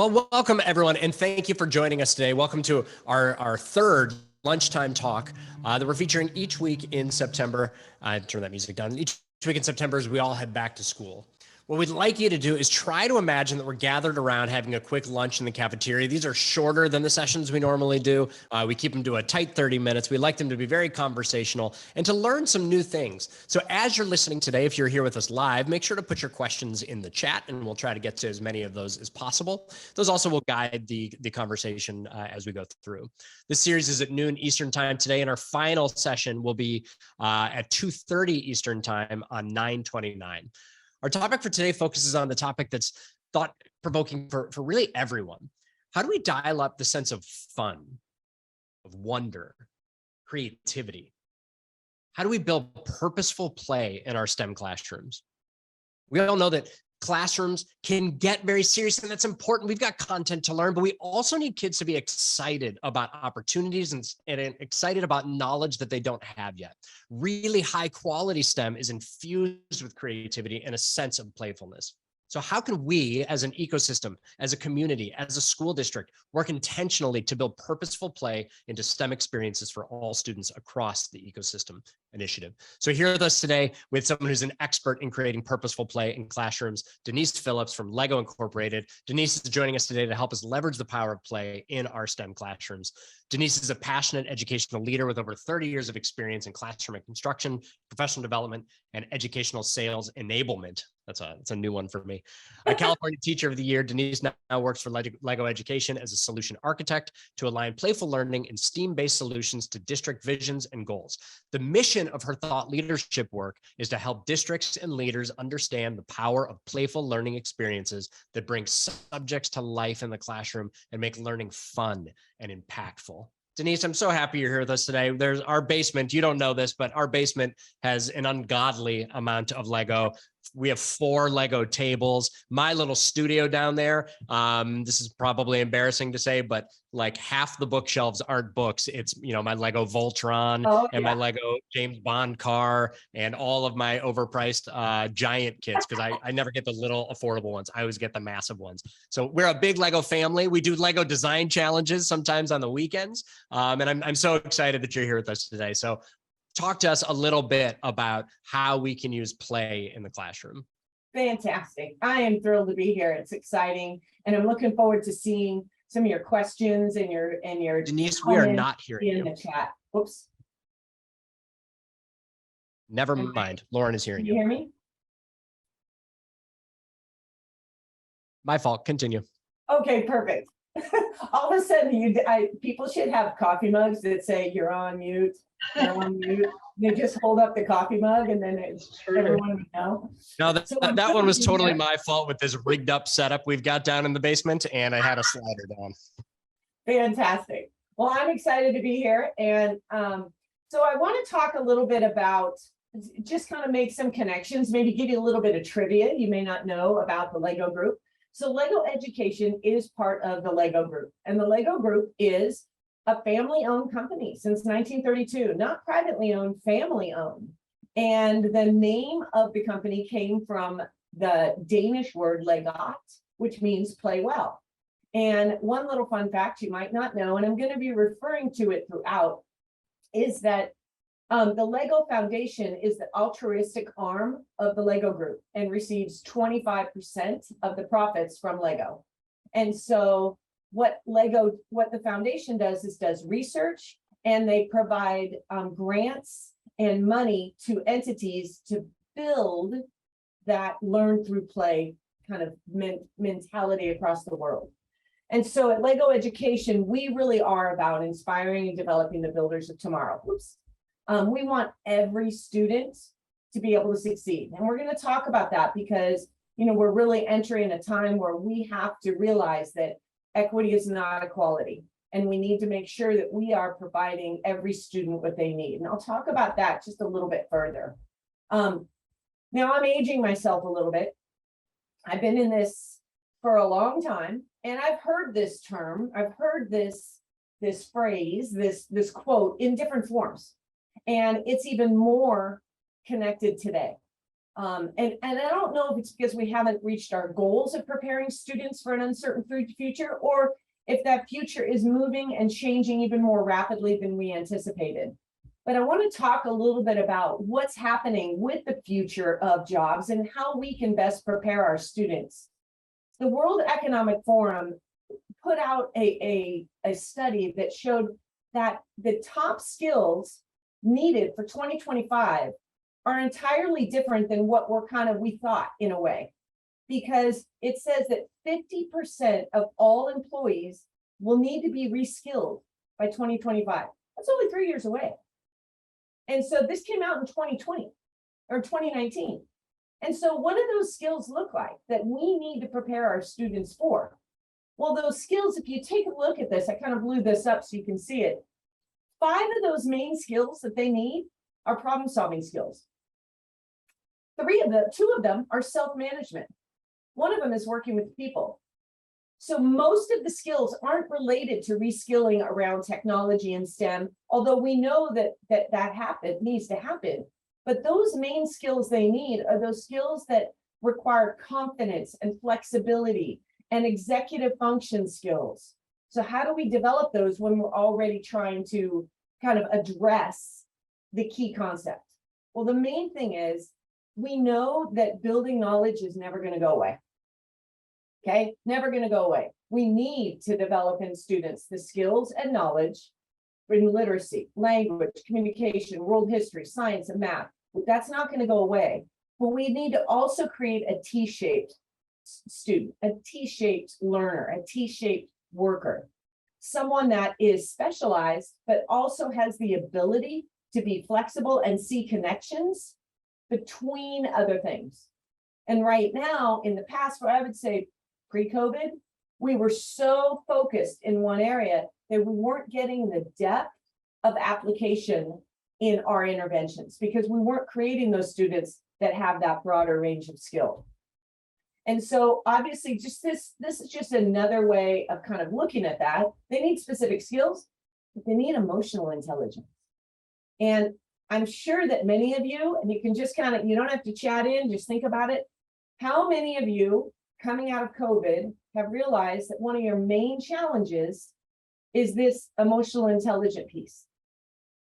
Well, welcome everyone, and thank you for joining us today. Welcome to our third lunchtime talk that we're featuring each week in September. Turn that music down. Each week in September as we all head back to school. What we'd like you to do is try to imagine that we're gathered around having a quick lunch in the cafeteria. These are shorter than the sessions we normally do. We keep them to a tight 30 minutes. We like them to be very conversational and to learn some new things. So as you're listening today, if you're here with us live, make sure to put your questions in the chat and we'll try to get to as many of those as possible. Those also will guide the conversation as we go through. This series is at noon Eastern time today, and our final session will be at 2:30 Eastern time on 9/29. Our topic for today focuses on the topic that's thought-provoking for really everyone. How do we dial up the sense of fun, of wonder, creativity? How do we build purposeful play in our STEM classrooms? We all know that classrooms can get very serious, and that's important. We've got content to learn, but we also need kids to be excited about opportunities and excited about knowledge that they don't have yet. Really high quality STEM is infused with creativity and a sense of playfulness. So how can we as an ecosystem, as a community, as a school district, work intentionally to build purposeful play into STEM experiences for all students across the ecosystem initiative? So here with us today with someone who's an expert in creating purposeful play in classrooms, Denise Phillips from Lego Incorporated. Denise is joining us today to help us leverage the power of play in our STEM classrooms. Denise is a passionate educational leader with over 30 years of experience in classroom construction, professional development, and educational sales enablement. That's a new one for me. A California Teacher of the Year, Denise now works for Lego Education as a solution architect to align playful learning and STEAM-based solutions to district visions and goals. The mission of her thought leadership work is to help districts and leaders understand the power of playful learning experiences that bring subjects to life in the classroom and make learning fun and impactful. Denise, I'm so happy you're here with us today. There's our basement. You don't know this, but our basement has an ungodly amount of Lego. We have 4 Lego tables. My little studio down there, this is probably embarrassing to say, but like half the bookshelves aren't books. It's, my Lego Voltron and my Lego James Bond car and all of my overpriced giant kits, because I never get the little affordable ones. I always get the massive ones. So we're a big Lego family. We do Lego design challenges sometimes on the weekends. And I'm so excited that you're here with us today. So talk to us a little bit about how we can use play in the classroom. Fantastic. I am thrilled to be here. It's exciting. And I'm looking forward to seeing some of your questions and your Denise, we are not hearing you in the chat. Oops. Never mind. Lauren is hearing you. Can you hear me? My fault. Continue. Okay, perfect. All of a sudden, people should have coffee mugs that say you're on mute. You're on mute. They just hold up the coffee mug and then everyone would know. No, that one was totally my fault with this rigged up setup we've got down in the basement, and I had a slider down. Fantastic. Well, I'm excited to be here. And so I want to talk a little bit about, just kind of make some connections, maybe give you a little bit of trivia you may not know about the Lego Group. So Lego Education is part of the Lego Group, and the Lego Group is a family-owned company since 1932, not privately owned, family-owned. And the name of the company came from the Danish word legot, which means play well. And one little fun fact you might not know, and I'm going to be referring to it throughout, is that the Lego Foundation is the altruistic arm of the Lego Group and receives 25% of the profits from Lego. And so what the foundation does is does research, and they provide grants and money to entities to build that learn through play kind of mentality across the world. And so at Lego Education, we really are about inspiring and developing the builders of tomorrow. Oops. We want every student to be able to succeed. And we're going to talk about that because, we're really entering a time where we have to realize that equity is not equality. And we need to make sure that we are providing every student what they need. And I'll talk about that just a little bit further. Now I'm aging myself a little bit. I've been in this for a long time, and I've heard this term, I've heard this phrase, this quote in different forms. And it's even more connected today. And I don't know if it's because we haven't reached our goals of preparing students for an uncertain future, or if that future is moving and changing even more rapidly than we anticipated. But I want to talk a little bit about what's happening with the future of jobs and how we can best prepare our students. The World Economic Forum put out a study that showed that the top skills needed for 2025 are entirely different than what we thought, in a way, because it says that 50% of all employees will need to be reskilled by 2025. That's only 3 years away. And so this came out in 2020 or 2019. And so what do those skills look like that we need to prepare our students for? Well, those skills, if you take a look at this, I kind of blew this up so you can see it. 5 of those main skills that they need are problem-solving skills. 2 of them are self-management. 1 of them is working with people. So most of the skills aren't related to reskilling around technology and STEM, although we know that needs to happen. But those main skills they need are those skills that require confidence and flexibility and executive function skills. So how do we develop those when we're already trying to kind of address the key concept? Well, the main thing is we know that building knowledge is never going to go away. Okay, never going to go away. We need to develop in students the skills and knowledge in literacy, language, communication, world history, science, and math. That's not going to go away. But we need to also create a T-shaped student, a T-shaped learner, a T-shaped worker, someone that is specialized, but also has the ability to be flexible and see connections between other things. And right now, in the past, where I would say pre-COVID, we were so focused in one area that we weren't getting the depth of application in our interventions because we weren't creating those students that have that broader range of skill. And so obviously just this is just another way of kind of looking at that. They need specific skills, but they need emotional intelligence. And I'm sure that many of you, and you can just kind of, you don't have to chat in, just think about it. How many of you coming out of COVID have realized that one of your main challenges is this emotional intelligence piece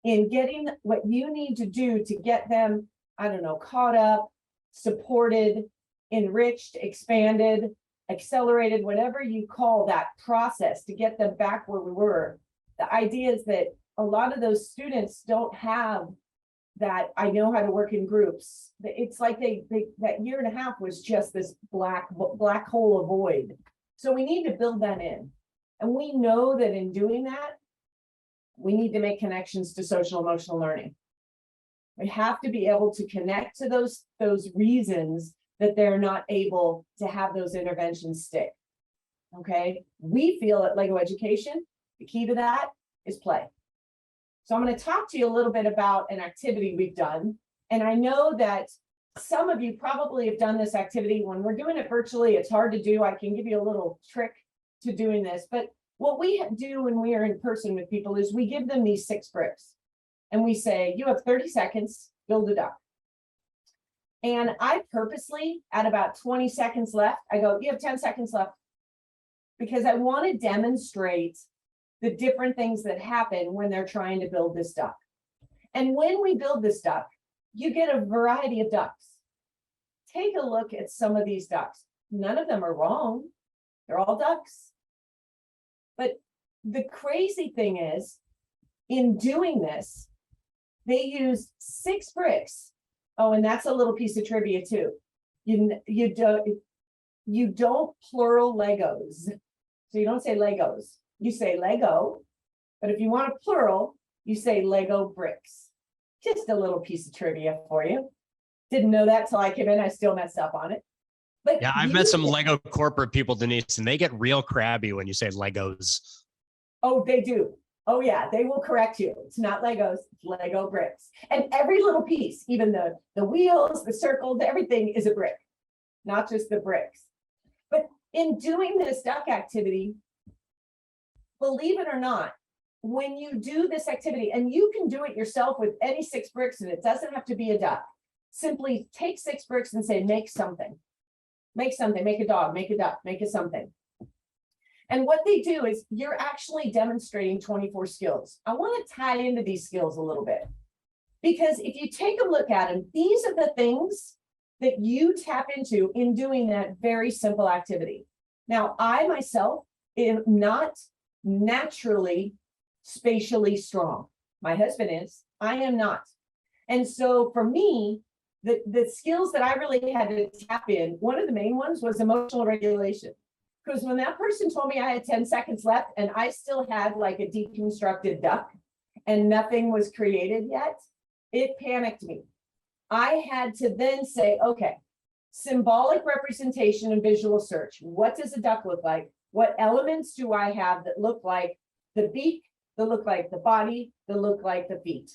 in getting what you need to do to get them, I don't know, caught up, supported, enriched, expanded, accelerated, whatever you call that process to get them back where we were. The idea is that a lot of those students don't have that I know how to work in groups. It's like that year and a half was just this black hole of void. So we need to build that in. And we know that in doing that, we need to make connections to social emotional learning. We have to be able to connect to those reasons that they're not able to have those interventions stick. Okay, we feel at Lego Education, the key to that is play. So I'm going to talk to you a little bit about an activity we've done. And I know that some of you probably have done this activity. When we're doing it virtually, it's hard to do. I can give you a little trick to doing this. But what we do when we are in person with people is we give them these 6 bricks. And we say, you have 30 seconds, build a duck. And I purposely, at about 20 seconds left, I go, you have 10 seconds left. Because I want to demonstrate the different things that happen when they're trying to build this duck. And when we build this duck, you get a variety of ducks. Take a look at some of these ducks. None of them are wrong. They're all ducks. But the crazy thing is, in doing this, they used 6 bricks. Oh, and that's a little piece of trivia too. You don't plural Legos. So you don't say Legos. You say Lego, but if you want a plural, you say Lego bricks. Just a little piece of trivia for you. Didn't know that till I came in. I still messed up on it. But yeah, I've met some Lego corporate people, Denise, and they get real crabby when you say Legos. Oh, they do. Oh yeah, they will correct you. It's not Legos, it's Lego bricks. And every little piece, even the wheels, the circles, everything is a brick, not just the bricks. But in doing this duck activity, believe it or not, when you do this activity, and you can do it yourself with any 6 bricks, and it doesn't have to be a duck. simply take 6 bricks and say, make something. Make something, make a dog, make a duck, make a something. And what they do is you're actually demonstrating 24 skills. I want to tie into these skills a little bit, because if you take a look at them, these are the things that you tap into in doing that very simple activity. Now, I myself am not naturally spatially strong. My husband is, I am not. And so for me, the skills that I really had to tap in, one of the main ones was emotional regulation. Because when that person told me I had 10 seconds left and I still had like a deconstructed duck and nothing was created yet, it panicked me. I had to then say, okay, symbolic representation and visual search. What does a duck look like? What elements do I have that look like the beak, that look like the body, that look like the feet?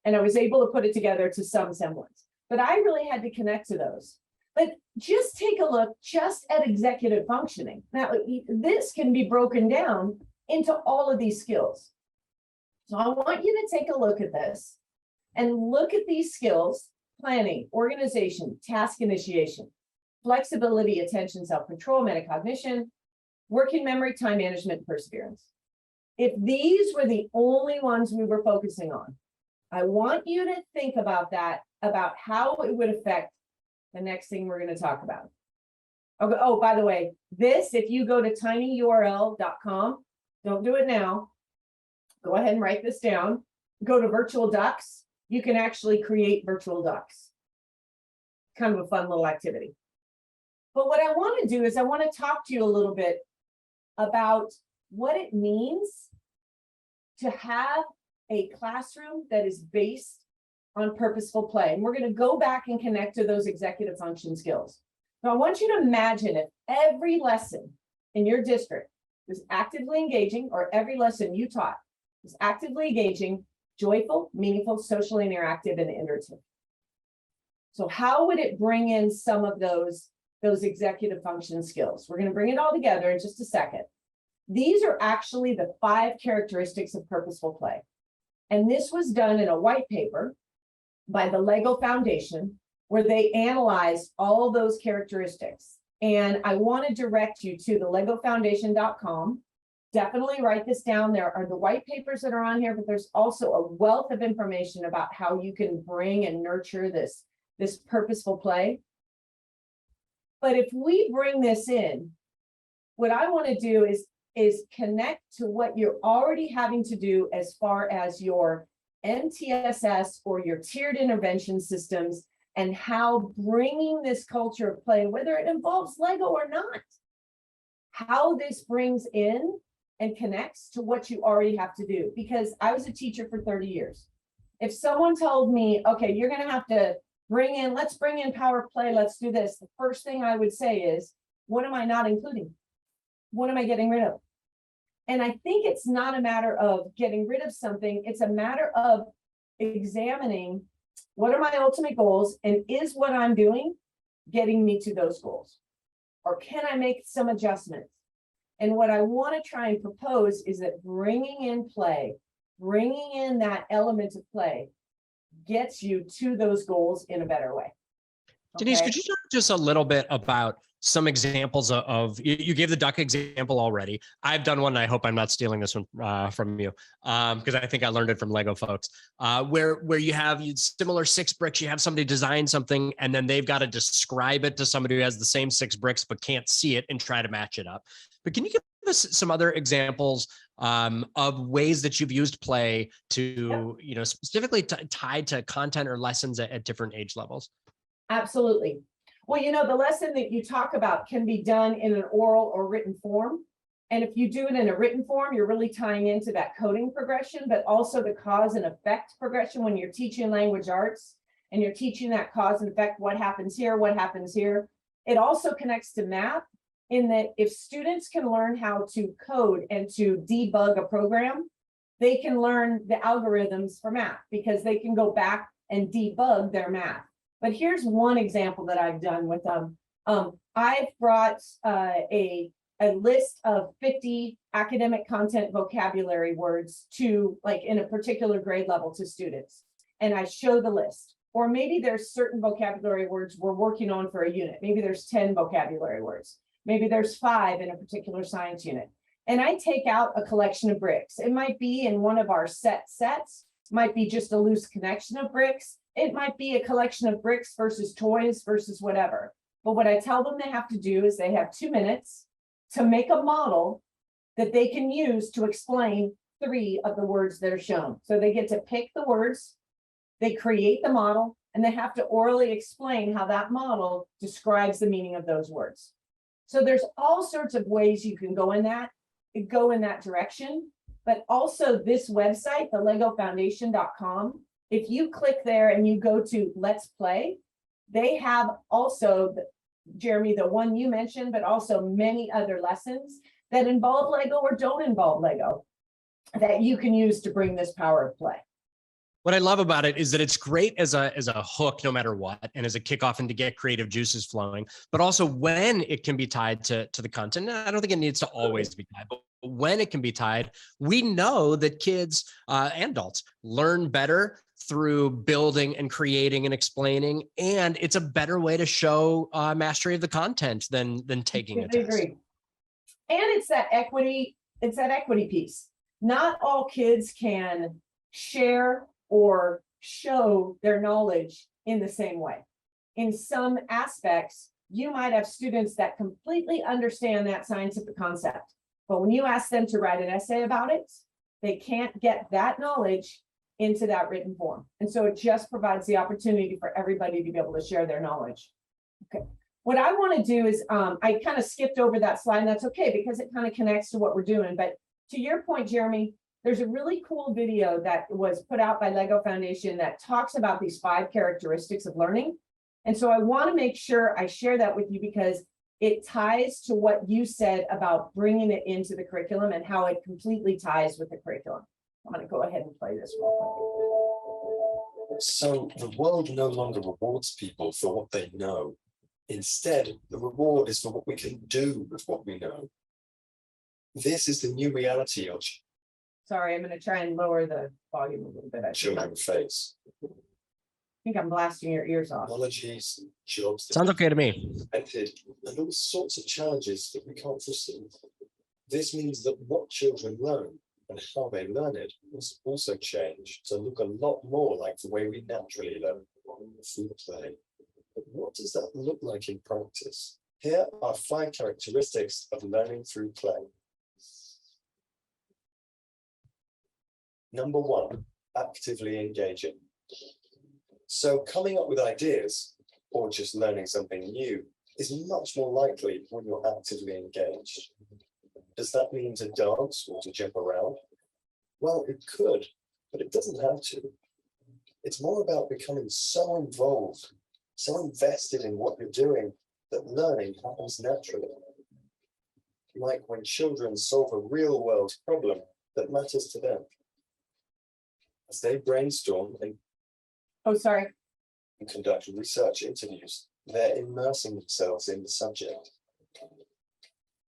And I was able to put it together to some semblance. But I really had to connect to those. But just take a look just at executive functioning. Now, this can be broken down into all of these skills. So I want you to take a look at this and look at these skills: planning, organization, task initiation, flexibility, attention, self-control, metacognition, working memory, time management, perseverance. If these were the only ones we were focusing on, I want you to think about that, about how it would affect the next thing we're going to talk about. Okay. Oh, by the way, this, if you go to tinyurl.com, don't do it now. Go ahead and write this down. Go to virtual ducks. You can actually create virtual ducks. Kind of a fun little activity. But what I want to do is I want to talk to you a little bit about what it means to have a classroom that is based on purposeful play. And we're going to go back and connect to those executive function skills. So I want you to imagine if every lesson in your district was actively engaging, or every lesson you taught was actively engaging, joyful, meaningful, socially interactive, and iterative. So how would it bring in some of those executive function skills? We're going to bring it all together in just a second. These are actually the 5 characteristics of purposeful play. And this was done in a white paper by the Lego Foundation, where they analyzed all those characteristics. And I want to direct you to the legofoundation.com. Definitely write this down. There are the white papers that are on here, but there's also a wealth of information about how you can bring and nurture this purposeful play. But if we bring this in, what I want to do is connect to what you're already having to do as far as your MTSS or your tiered intervention systems, and how bringing this culture of play, whether it involves Lego or not, how this brings in and connects to what you already have to do. Because I was a teacher for 30 years. If someone told me, okay, you're going to have to let's bring in power play, let's do this, the first thing I would say is, what am I not including? What am I getting rid of? And I think it's not a matter of getting rid of something. It's a matter of examining, what are my ultimate goals, and is what I'm doing getting me to those goals? Or can I make some adjustments? And what I want to try and propose is that bringing in play, bringing in that element of play, gets you to those goals in a better way. Denise, could you talk just a little bit about some examples of you gave the duck example already. I've done one, and I hope I'm not stealing this one from you, because I think I learned it from Lego folks, where you have similar 6 bricks, you have somebody design something, and then they've got to describe it to somebody who has the same 6 bricks but can't see it and try to match it up. But can you give us some other examples of ways that you've used play to, specifically tied to content or lessons at different age levels? Absolutely. Well, the lesson that you talk about can be done in an oral or written form. And if you do it in a written form, you're really tying into that coding progression, but also the cause and effect progression when you're teaching language arts and you're teaching that cause and effect, what happens here, what happens here. It also connects to math, in that if students can learn how to code and to debug a program, they can learn the algorithms for math, because they can go back and debug their math. But here's one example that I've done with them. I've brought a list of 50 academic content vocabulary words to, like, in a particular grade level to students. And I show the list. Or maybe there's certain vocabulary words we're working on for a unit. Maybe there's 10 vocabulary words. Maybe there's 5 in a particular science unit. And I take out a collection of bricks. It might be in one of our sets, might be just a loose connection of bricks. It might be a collection of bricks versus toys versus whatever. But what I tell them they have to do is they have 2 minutes to make a model that they can use to explain 3 of the words that are shown. So they get to pick the words, they create the model, and they have to orally explain how that model describes the meaning of those words. So there's all sorts of ways you can go in that direction, but also this website, the legofoundation.com, if you click there and you go to Let's Play, they have also, Jeremy, the one you mentioned, but also many other lessons that involve Lego or don't involve Lego that you can use to bring this power of play. What I love about it is that it's great as a hook, no matter what, and as a kickoff and to get creative juices flowing, but also when it can be tied to the content. I don't think it needs to always be tied, but when it can be tied, we know that kids and adults learn better through building and creating and explaining, and it's a better way to show mastery of the content than taking a test. Agree. And it's that equity piece. Not all kids can share or show their knowledge in the same way. In some aspects, you might have students that completely understand that scientific concept, but when you ask them to write an essay about it, they can't get that knowledge into that written form. And so it just provides the opportunity for everybody to be able to share their knowledge. Okay. What I want to do is, I kind of skipped over that slide, and that's okay because it kind of connects to what we're doing. But to your point, Jeremy, there's a really cool video that was put out by Lego Foundation that talks about these 5 characteristics of learning. And so I want to make sure I share that with you because it ties to what you said about bringing it into the curriculum and how it completely ties with the curriculum. I'm going to go ahead and play this real quick. So the world no longer rewards people for what they know. Instead, the reward is for what we can do with what we know. This is the new reality of Sorry, I'm going to try and lower the volume a little bit. I children face. think I'm blasting your ears off. Technologies, jobs, Sounds okay to me. and all sorts of challenges that we can't foresee. This means that what children learn and how they learn it must also change to look a lot more like the way we naturally learn through play. But what does that look like in practice? Here are 5 characteristics of learning through play. Number 1, actively engaging. So coming up with ideas or just learning something new is much more likely when you're actively engaged. Does that mean to dance or to jump around? Well, it could, but it doesn't have to. It's more about becoming so involved, so invested in what you're doing that learning happens naturally. Like when children solve a real-world problem that matters to them. As they brainstorm and conduct research interviews, they're immersing themselves in the subject.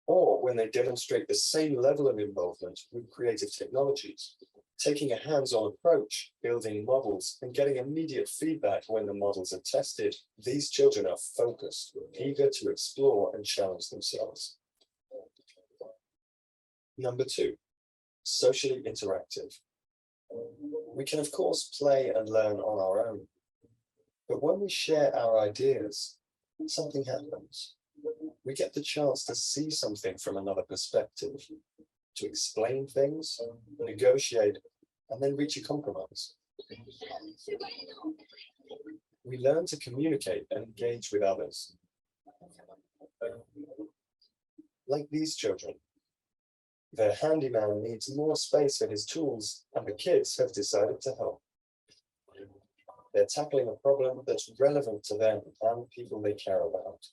Or when they demonstrate the same level of involvement with creative technologies, taking a hands-on approach, building models, and getting immediate feedback when the models are tested, these children are focused, eager to explore and challenge themselves. Number 2, socially interactive. We can, of course, play and learn on our own, but when we share our ideas, something happens. We get the chance to see something from another perspective, to explain things, negotiate, and then reach a compromise. We learn to communicate and engage with others. Like these children. Their handyman needs more space for his tools, and the kids have decided to help. They're tackling a problem that's relevant to them and people they care about.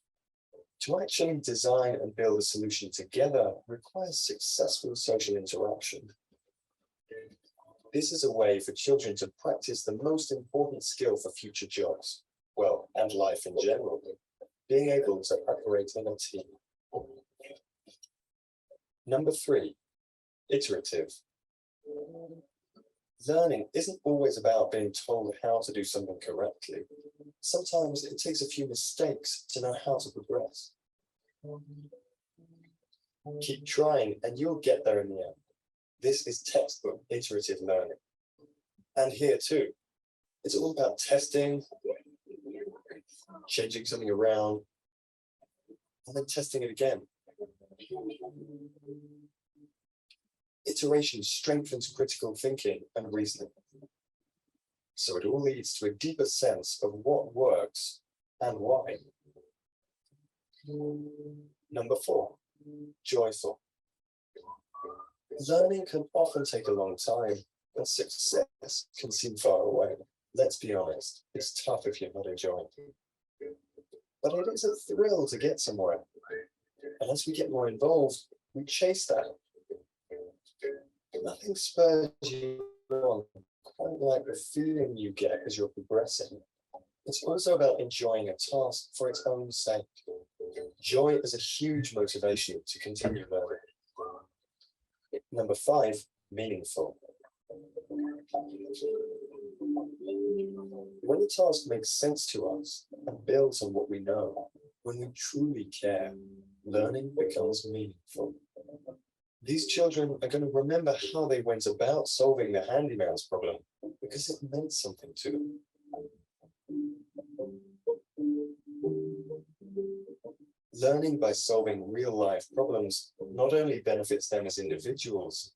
To actually design and build a solution together requires successful social interaction. This is a way for children to practice the most important skill for future jobs, well, and life in general, being able to operate in a team. Number 3, iterative. Learning isn't always about being told how to do something correctly. Sometimes it takes a few mistakes to know how to progress. Keep trying and you'll get there in the end. This is textbook iterative learning. And here too, it's all about testing, changing something around, and then testing it again. Iteration strengthens critical thinking and reasoning. So it all leads to a deeper sense of what works and why. Number 4, joyful. Learning can often take a long time, and success can seem far away. Let's be honest, it's tough if you're not enjoying it. But it is a thrill to get somewhere. And as we get more involved, we chase that. Nothing spurs you on quite like the feeling you get as you're progressing. It's also about enjoying a task for its own sake. Joy is a huge motivation to continue learning. Number 5, meaningful. When a task makes sense to us and builds on what we know, when we truly care, learning becomes meaningful. These children are going to remember how they went about solving the handyman's problem because it meant something to them. Learning by solving real-life problems not only benefits them as individuals,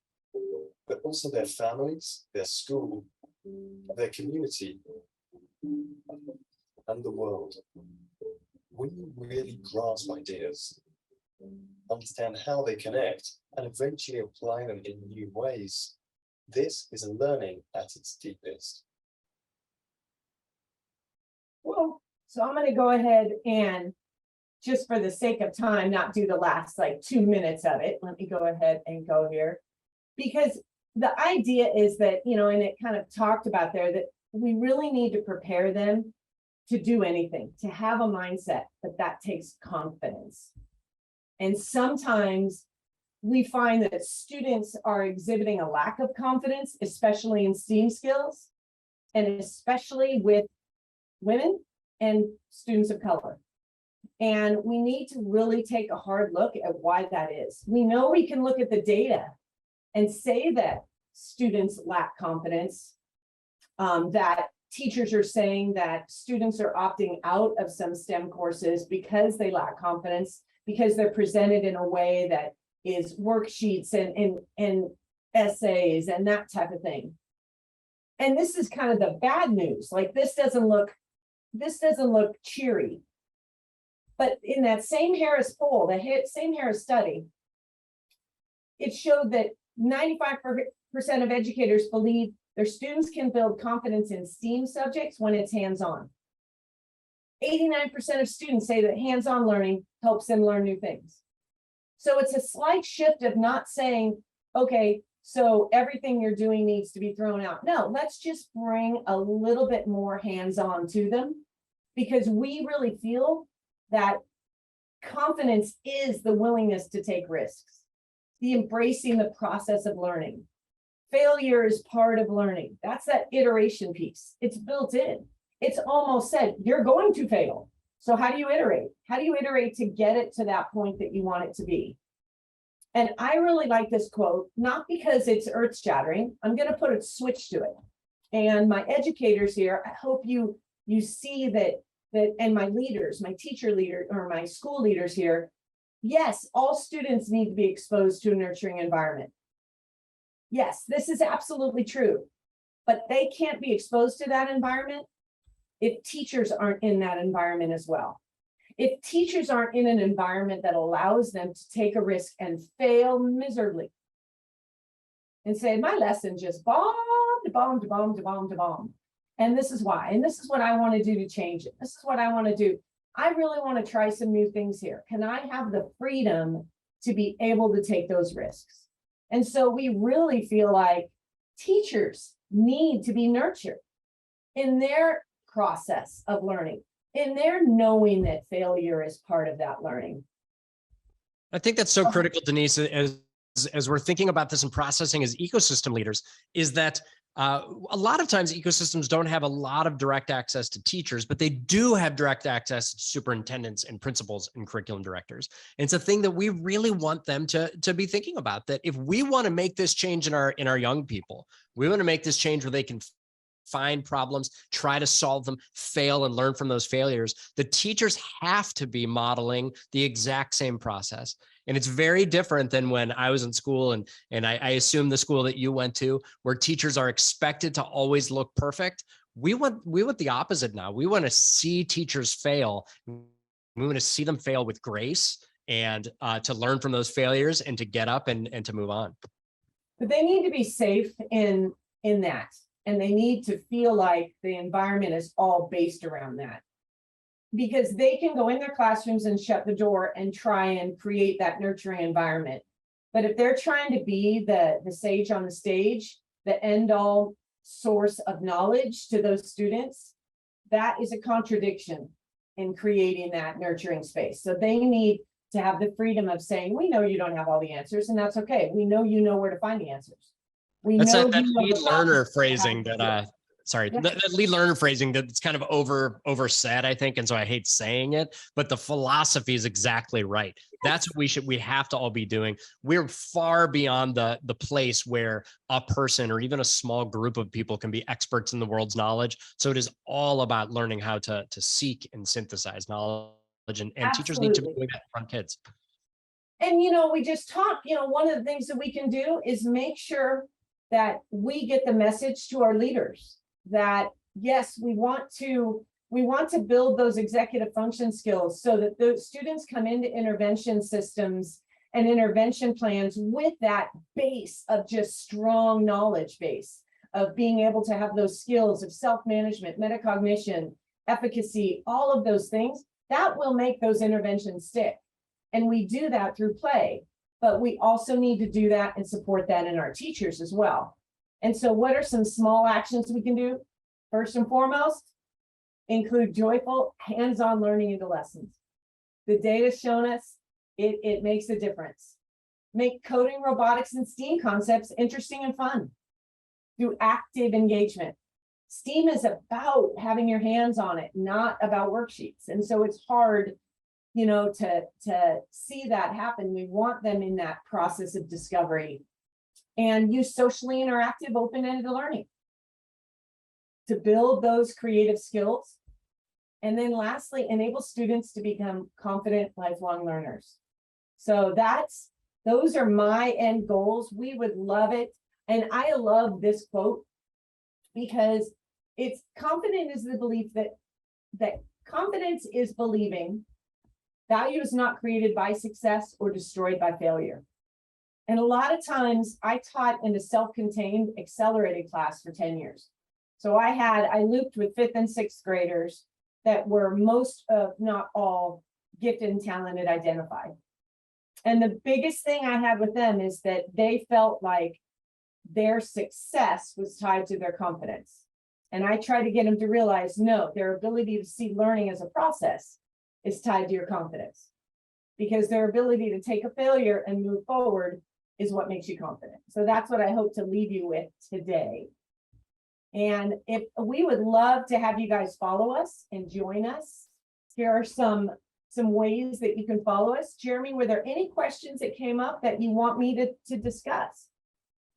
but also their families, their school, their community, and the world. When you really grasp ideas, understand how they connect, and eventually apply them in new ways, this is learning at its deepest. Well, so I'm going to go ahead and, just for the sake of time, not do the last like 2 minutes of it. Let me go ahead and go here, because the idea is that, and it kind of talked about there, that we really need to prepare them to do anything, to have a mindset, but that takes confidence. And sometimes we find that students are exhibiting a lack of confidence, especially in STEAM skills, and especially with women and students of color. And we need to really take a hard look at why that is. We know we can look at the data and say that students lack confidence, that teachers are saying that students are opting out of some STEM courses because they lack confidence, because they're presented in a way that is worksheets and essays and that type of thing. And this is kind of the bad news. Like, this doesn't look cheery. But in that same Harris poll, the same Harris study, it showed that 95% of educators believe their students can build confidence in STEAM subjects when it's hands-on. 89% of students say that hands-on learning helps them learn new things. So it's a slight shift of not saying, okay, so everything you're doing needs to be thrown out. No, let's just bring a little bit more hands-on to them, because we really feel that confidence is the willingness to take risks, the embracing the process of learning. Failure is part of learning. That's that iteration piece. It's built in. It's almost said, you're going to fail. So how do you iterate? How do you iterate to get it to that point that you want it to be? And I really like this quote, not because it's earth-shattering. I'm going to put a switch to it. And my educators here, I hope you see that, and my leaders, my teacher leader, or my school leaders here, yes, all students need to be exposed to a nurturing environment. Yes, this is absolutely true, but they can't be exposed to that environment if teachers aren't in that environment as well. If teachers aren't in an environment that allows them to take a risk and fail miserably and say, my lesson just bombed. And this is why, and this is what I want to do to change it. This is what I want to do. I really want to try some new things here. Can I have the freedom to be able to take those risks? And so we really feel like teachers need to be nurtured in their process of learning, in their knowing that failure is part of that learning. I think that's so critical, Denise, as we're thinking about this and processing as ecosystem leaders, is that a lot of times ecosystems don't have a lot of direct access to teachers, but they do have direct access to superintendents and principals and curriculum directors. And it's a thing that we really want them to be thinking about, that if we want to make this change in our young people, we want to make this change where they can find problems, try to solve them, fail, and learn from those failures. The teachers have to be modeling the exact same process. And it's very different than when I was in school, and I assume the school that you went to, where teachers are expected to always look perfect. We want the opposite now. We want to see teachers fail. We want to see them fail with grace, and to learn from those failures and to get up and to move on. But they need to be safe in that. And they need to feel like the environment is all based around that. Because they can go in their classrooms and shut the door and try and create that nurturing environment. But if they're trying to be the sage on the stage, the end all source of knowledge to those students, that is a contradiction in creating that nurturing space. So they need to have the freedom of saying, we know you don't have all the answers, and that's okay. We know you know where to find the answers. We That's know that you know lead the learner process phrasing to have that that lead learner phrasing that's kind of oversaid, I think, and so I hate saying it, but the philosophy is exactly right. That's what we have to all be doing. We're far beyond the place where a person or even a small group of people can be experts in the world's knowledge. So it is all about learning how to seek and synthesize knowledge, and teachers need to be Absolutely. doing that in front of kids. And, we just talked, one of the things that we can do is make sure that we get the message to our leaders that, yes, we want to build those executive function skills so that those students come into intervention systems and intervention plans with that base of just strong knowledge base of being able to have those skills of self-management, metacognition, efficacy, all of those things that will make those interventions stick. And we do that through play, but we also need to do that and support that in our teachers as well. And so what are some small actions we can do? First and foremost, include joyful hands-on learning into lessons. The data's shown us it makes a difference. Make coding, robotics, and STEAM concepts interesting and fun. Do active engagement. STEAM is about having your hands on it, not about worksheets. And so it's hard, to see that happen. We want them in that process of discovery. And use socially interactive, open-ended learning to build those creative skills. And then lastly, enable students to become confident, lifelong learners. So those are my end goals. We would love it. And I love this quote because it's confident is the belief that confidence is believing value is not created by success or destroyed by failure. And a lot of times I taught in a self-contained accelerated class for 10 years. So I looped with 5th and 6th graders that were most of, not all, gifted and talented identified. And the biggest thing I had with them is that they felt like their success was tied to their confidence. And I try to get them to realize, no, their ability to see learning as a process is tied to your confidence. Because their ability to take a failure and move forward is what makes you confident. So that's what I hope to leave you with today. And if we would love to have you guys follow us and join us. Here are some ways that you can follow us. Jeremy, were there any questions that came up that you want me to discuss?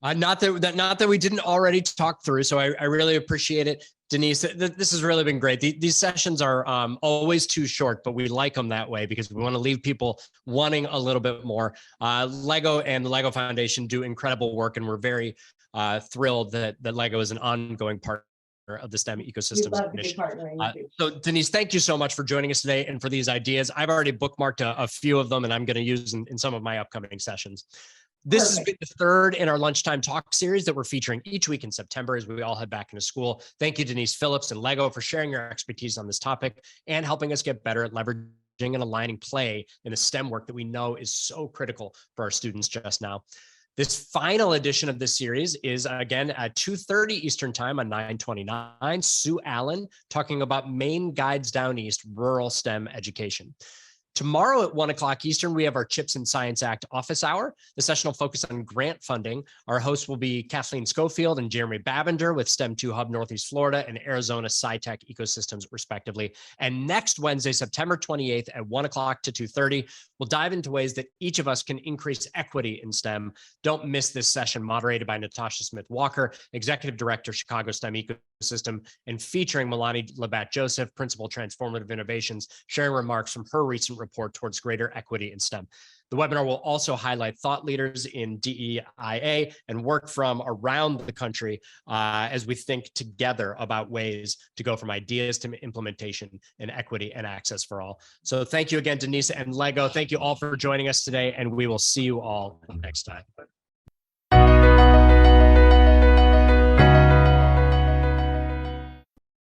Not that we didn't already talk through. So I really appreciate it. Denise, this has really been great. These sessions are always too short, but we like them that way because we want to leave people wanting a little bit more. Lego and the Lego Foundation do incredible work, and we're very thrilled that Lego is an ongoing partner of the STEM ecosystems We'd love to be initiative. partnering with you. So Denise, thank you so much for joining us today and for these ideas. I've already bookmarked a few of them, and I'm going to use in some of my upcoming sessions. This has been the third in our lunchtime talk series that we're featuring each week in September as we all head back into school. Thank you, Denise Phillips and Lego, for sharing your expertise on this topic and helping us get better at leveraging and aligning play in the STEM work that we know is so critical for our students just now. This final edition of this series is again at 2:30 Eastern Time on 9/29. Sue Allen talking about Maine Guides Down East rural STEM education. Tomorrow at 1 o'clock Eastern, we have our Chips and Science Act office hour. The session will focus on grant funding. Our hosts will be Kathleen Schofield and Jeremy Babender with STEM 2 Hub Northeast Florida and Arizona SciTech Ecosystems, respectively. And next Wednesday, September 28th at 1 o'clock to 2:30, we'll dive into ways that each of us can increase equity in STEM. Don't miss this session, moderated by Natasha Smith-Walker, Executive Director, Chicago STEM Ecosystem, and featuring Milani Labatt-Joseph, Principal Transformative Innovations, sharing remarks from her recent report towards greater equity in STEM. The webinar will also highlight thought leaders in DEIA and work from around the country as we think together about ways to go from ideas to implementation in equity and access for all. So thank you again, Denise and Lego. Thank you all for joining us today, and we will see you all next time.